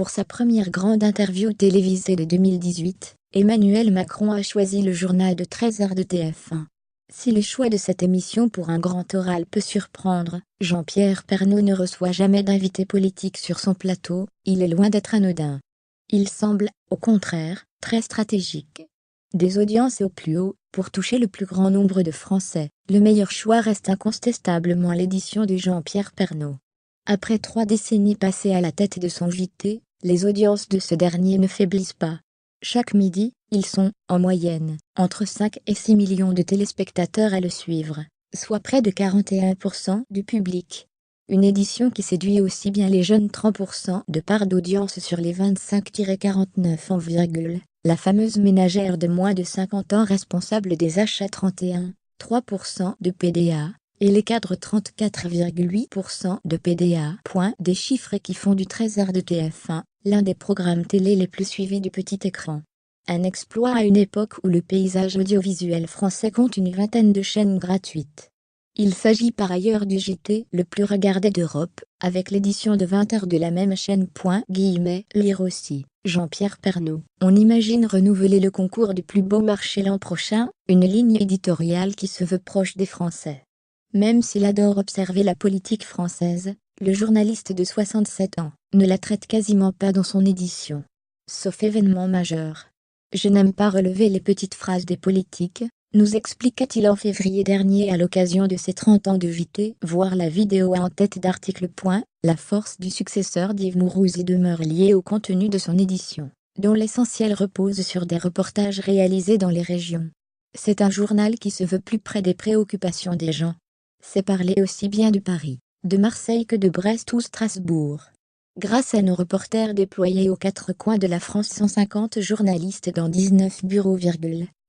Pour sa première grande interview télévisée de 2018, Emmanuel Macron a choisi le journal de 13h de TF1. Si le choix de cette émission pour un grand oral peut surprendre, Jean-Pierre Pernaut ne reçoit jamais d'invités politiques sur son plateau, il est loin d'être anodin. Il semble, au contraire, très stratégique. Des audiences au plus haut, pour toucher le plus grand nombre de Français, le meilleur choix reste incontestablement l'édition de Jean-Pierre Pernaut. Après 3 décennies passées à la tête de son JT, les audiences de ce dernier ne faiblissent pas. Chaque midi, ils sont, en moyenne, entre 5 et 6 millions de téléspectateurs à le suivre, soit près de 41% du public. Une édition qui séduit aussi bien les jeunes 30% de part d'audience sur les 25-49 ans, la fameuse ménagère de moins de 50 ans responsable des achats 31,3% de PDA, et les cadres 34,8% de PDA. Des chiffres qui font du 13h de TF1 l'un des programmes télé les plus suivis du petit écran. Un exploit à une époque où le paysage audiovisuel français compte une vingtaine de chaînes gratuites. Il s'agit par ailleurs du JT le plus regardé d'Europe, avec l'édition de 20h de la même chaîne. Lire aussi, Jean-Pierre Pernaut. On imagine renouveler le concours du plus beau marché l'an prochain, une ligne éditoriale qui se veut proche des Français. Même s'il adore observer la politique française, le journaliste de 67 ans ne la traite quasiment pas dans son édition. Sauf événement majeur. Je n'aime pas relever les petites phrases des politiques, nous expliqua-t-il en février dernier à l'occasion de ses 30 ans de JT. Voir la vidéo en tête d'article. La force du successeur d'Yves Mourouzi demeure liée au contenu de son édition, dont l'essentiel repose sur des reportages réalisés dans les régions. C'est un journal qui se veut plus près des préoccupations des gens. C'est parler aussi bien de Paris, de Marseille que de Brest ou Strasbourg. Grâce à nos reporters déployés aux 4 coins de la France, 150 journalistes dans 19 bureaux,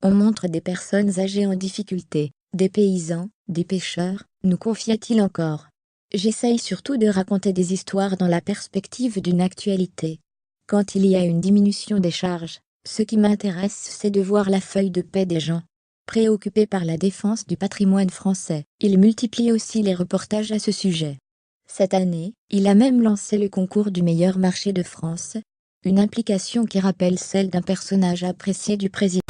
on montre des personnes âgées en difficulté, des paysans, des pêcheurs, nous confia-t-il encore. J'essaye surtout de raconter des histoires dans la perspective d'une actualité. Quand il y a une diminution des charges, ce qui m'intéresse c'est de voir la feuille de paie des gens. Préoccupé par la défense du patrimoine français, il multiplie aussi les reportages à ce sujet. Cette année, il a même lancé le concours du meilleur marché de France, une implication qui rappelle celle d'un personnage apprécié du président.